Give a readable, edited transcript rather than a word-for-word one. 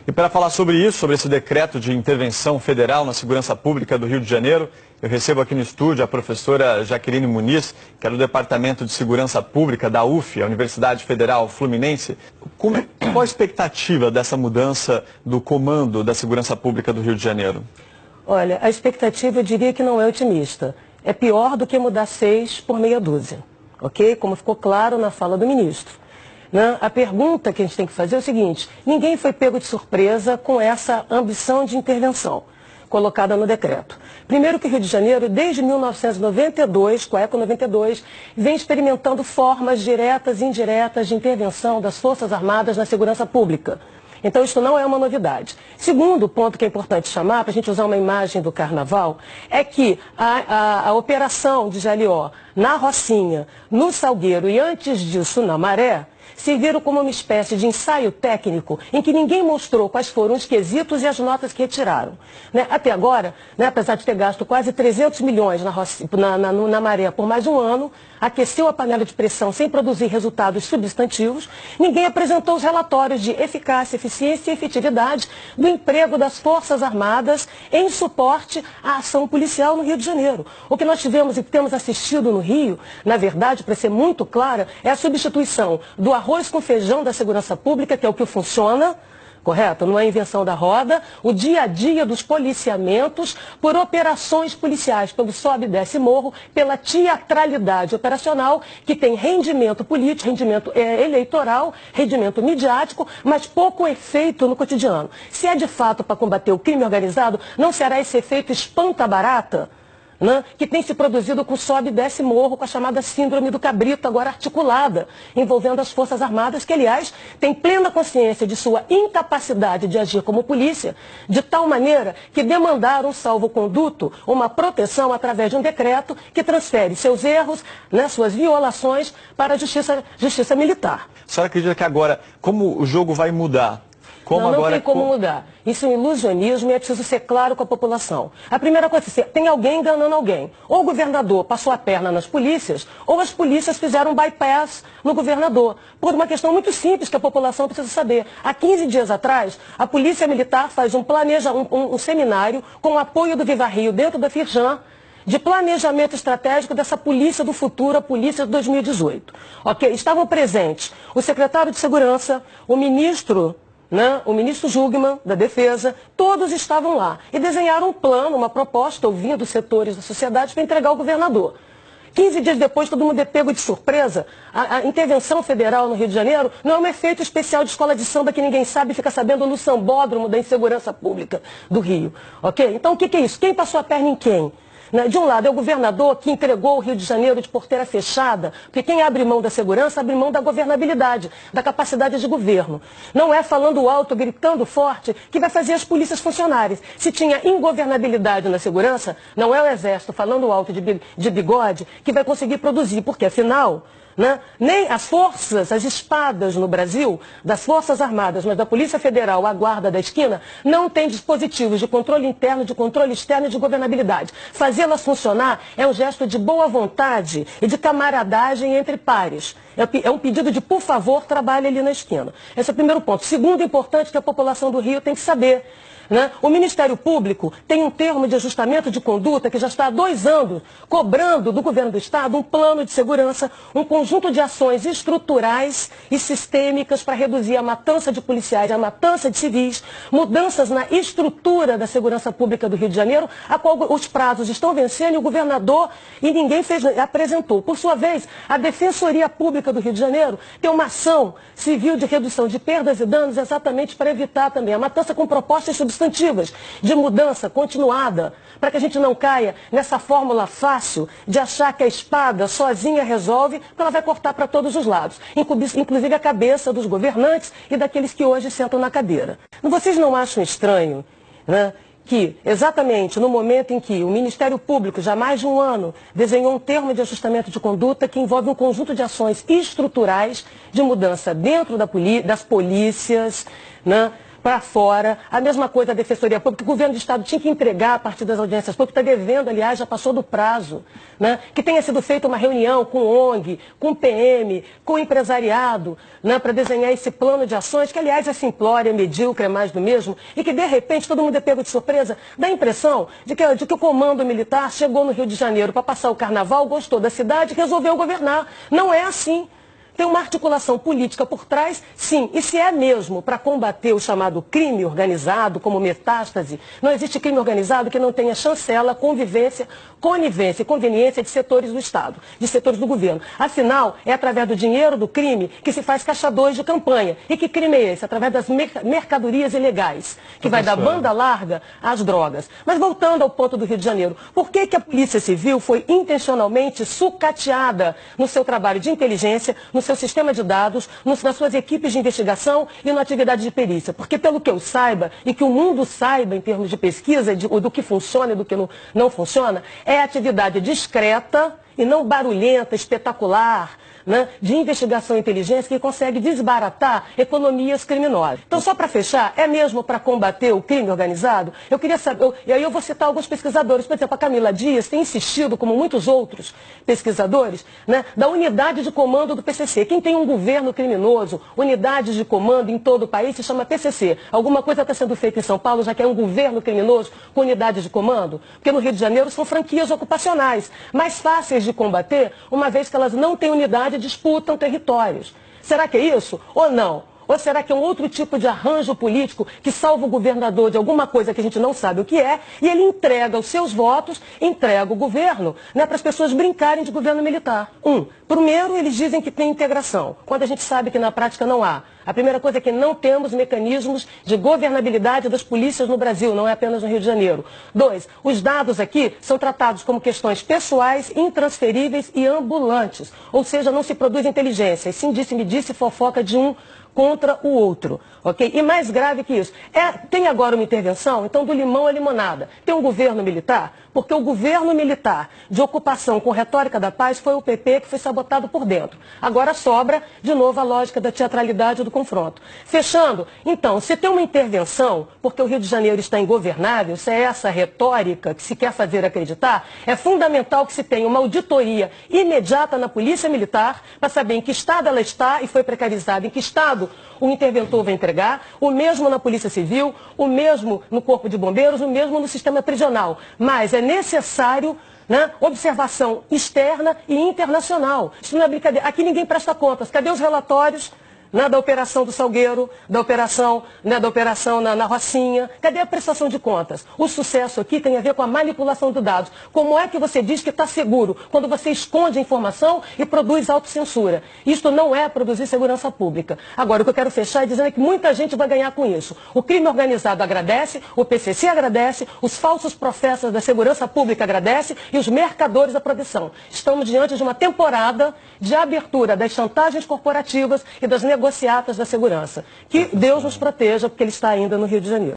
E para falar sobre isso, sobre esse decreto de intervenção federal na segurança pública do Rio de Janeiro, eu recebo aqui no estúdio a professora Jaqueline Muniz, que é do Departamento de Segurança Pública da UF, a Universidade Federal Fluminense. Qual a expectativa dessa mudança do comando da segurança pública do Rio de Janeiro? Olha, a expectativa eu diria que não é otimista. É pior do que mudar 6 por meia dúzia, ok? Como ficou claro na fala do ministro. A pergunta que a gente tem que fazer é o seguinte: ninguém foi pego de surpresa com essa ambição de intervenção colocada no decreto. Primeiro que o Rio de Janeiro, desde 1992, com a ECO 92, vem experimentando formas diretas e indiretas de intervenção das Forças Armadas na segurança pública. Então isso não é uma novidade. Segundo ponto que é importante chamar, para a gente usar uma imagem do carnaval, é que a operação de GLO na Rocinha, no Salgueiro e antes disso na Maré, serviram como uma espécie de ensaio técnico em que ninguém mostrou quais foram os quesitos e as notas que retiraram. Até agora, apesar de ter gasto quase 300 milhões na Maré por mais de um ano, aqueceu a panela de pressão sem produzir resultados substantivos, ninguém apresentou os relatórios de eficácia, eficiência e efetividade do emprego das Forças Armadas em suporte à ação policial no Rio de Janeiro. O que nós tivemos e temos assistido no Rio, na verdade, para ser muito clara, é a substituição do arroz com feijão da segurança pública, que é o que funciona, correto? Não é invenção da roda, o dia a dia dos policiamentos por operações policiais, pelo sobe e desce morro, pela teatralidade operacional, que tem rendimento político, rendimento eleitoral, rendimento midiático, mas pouco efeito no cotidiano. Se é de fato para combater o crime organizado, não será esse efeito espanta-barata, que tem se produzido com sobe e desce morro, com a chamada síndrome do cabrito, agora articulada, envolvendo as Forças Armadas, que, aliás, têm plena consciência de sua incapacidade de agir como polícia, de tal maneira que demandaram um salvo-conduto, uma proteção através de um decreto que transfere seus erros, suas violações, para a justiça militar. A senhora acredita que agora, como o jogo vai mudar? Não tem como mudar. Isso é um ilusionismo e é preciso ser claro com a população. A primeira coisa é que tem alguém enganando alguém. Ou o governador passou a perna nas polícias, ou as polícias fizeram um bypass no governador. Por uma questão muito simples que a população precisa saber. Há 15 dias atrás, a Polícia Militar faz um seminário com o apoio do Viva Rio dentro da Firjan, de planejamento estratégico dessa polícia do futuro, a polícia de 2018. Ok? Estavam presentes o secretário de Segurança, o ministro Jungmann, da Defesa, todos estavam lá e desenharam um plano, uma proposta, ouvindo os setores da sociedade, para entregar ao governador. 15 dias depois, todo mundo é pego de surpresa. A intervenção federal no Rio de Janeiro não é um efeito especial de escola de samba que ninguém sabe e fica sabendo no sambódromo da insegurança pública do Rio. Ok? Então, o que é isso? Quem passou a perna em quem? De um lado é o governador que entregou o Rio de Janeiro de porteira fechada, porque quem abre mão da segurança abre mão da governabilidade, da capacidade de governo. Não é falando alto, gritando forte, que vai fazer as polícias funcionarem. Se tinha ingovernabilidade na segurança, não é o Exército falando alto de bigode que vai conseguir produzir, porque afinal, nem as forças, as espadas no Brasil, das Forças Armadas, mas da Polícia Federal, a guarda da esquina, não tem dispositivos de controle interno, de controle externo e de governabilidade. Fazê-las funcionar é um gesto de boa vontade e de camaradagem entre pares. É um pedido de, por favor, trabalhe ali na esquina. Esse é o primeiro ponto. Segundo importante que a população do Rio tem que saber. O Ministério Público tem um termo de ajustamento de conduta que já está há 2 anos cobrando do governo do Estado um plano de segurança, um conjunto de ações estruturais e sistêmicas para reduzir a matança de policiais, a matança de civis, mudanças na estrutura da segurança pública do Rio de Janeiro, a qual os prazos estão vencendo e o governador e ninguém apresentou. Por sua vez, a Defensoria Pública do Rio de Janeiro tem uma ação civil de redução de perdas e danos exatamente para evitar também a matança com propostas substantivas de mudança continuada, para que a gente não caia nessa fórmula fácil de achar que a espada sozinha resolve, porque ela vai cortar para todos os lados, inclusive a cabeça dos governantes e daqueles que hoje sentam na cadeira. Vocês não acham estranho, que exatamente no momento em que o Ministério Público, já há mais de um ano, desenhou um termo de ajustamento de conduta que envolve um conjunto de ações estruturais de mudança dentro das polícias, para fora, a mesma coisa a Defensoria Pública, o governo do Estado tinha que entregar a partir das audiências públicas, está devendo, aliás, já passou do prazo, né? Que tenha sido feita uma reunião com ONG, com PM, com o empresariado, né? Para desenhar esse plano de ações, que aliás é simplório, é medíocre, é mais do mesmo, e que de repente todo mundo é pego de surpresa, dá a impressão de que o comando militar chegou no Rio de Janeiro para passar o carnaval, gostou da cidade e resolveu governar. Não é assim. Tem uma articulação política por trás, sim. E se é mesmo para combater o chamado crime organizado, como metástase, não existe crime organizado que não tenha chancela, conivência e conveniência de setores do Estado, de setores do governo. Afinal, é através do dinheiro do crime que se faz caixa 2 de campanha. E que crime é esse? Através das mercadorias ilegais, que vai da banda larga às drogas. Mas voltando ao ponto do Rio de Janeiro, por que a Polícia Civil foi intencionalmente sucateada no seu trabalho de inteligência, no seu sistema de dados, nas suas equipes de investigação e na atividade de perícia? Porque pelo que eu saiba e que o mundo saiba em termos de pesquisa, do que funciona e do que não funciona, é atividade discreta e não barulhenta, espetacular, né, de investigação e inteligência que consegue desbaratar economias criminosas. Então, só para fechar, é mesmo para combater o crime organizado? Eu queria saber, e aí eu vou citar alguns pesquisadores, por exemplo, a Camila Dias tem insistido, como muitos outros pesquisadores, né, da unidade de comando do PCC. Quem tem um governo criminoso, unidades de comando em todo o país, se chama PCC. Alguma coisa está sendo feita em São Paulo, já que é um governo criminoso com unidades de comando? Porque no Rio de Janeiro são franquias ocupacionais, mais fáceis de combater, uma vez que elas não têm unidade, disputam territórios. Será que é isso ou não? Ou será que é um outro tipo de arranjo político que salva o governador de alguma coisa que a gente não sabe o que é e ele entrega os seus votos, entrega o governo, né, para as pessoas brincarem de governo militar? Primeiro, eles dizem que tem integração, quando a gente sabe que na prática não há. A primeira coisa é que não temos mecanismos de governabilidade das polícias no Brasil, não é apenas no Rio de Janeiro. 2, os dados aqui são tratados como questões pessoais, intransferíveis e ambulantes. Ou seja, não se produz inteligência, e sim disse-me-disse fofoca de um contra o outro, ok? E mais grave que isso, tem agora uma intervenção, então do limão à limonada. Tem um governo militar, porque o governo militar de ocupação com retórica da paz foi o PP que foi sabotado por dentro. Agora sobra, de novo, a lógica da teatralidade do confronto. Fechando, então, se tem uma intervenção, porque o Rio de Janeiro está ingovernável, se é essa retórica que se quer fazer acreditar, é fundamental que se tenha uma auditoria imediata na Polícia Militar para saber em que estado ela está e foi precarizada, em que estado o interventor vai entregar, o mesmo na Polícia Civil, o mesmo no Corpo de Bombeiros, o mesmo no sistema prisional. Mas é necessário, né, observação externa e internacional. Isso não é brincadeira. Aqui ninguém presta contas. Cadê os relatórios, né, da Operação do Salgueiro, da operação na Rocinha? Cadê a prestação de contas? O sucesso aqui tem a ver com a manipulação de dados. Como é que você diz que está seguro quando você esconde a informação e produz autocensura? Isto não é produzir segurança pública. Agora, o que eu quero fechar é dizendo que muita gente vai ganhar com isso. O crime organizado agradece, o PCC agradece, os falsos profetas da segurança pública agradecem e os mercadores da proteção. Estamos diante de uma temporada de abertura das chantagens corporativas e das negociatas da segurança. Que Deus nos proteja, porque ele está ainda no Rio de Janeiro.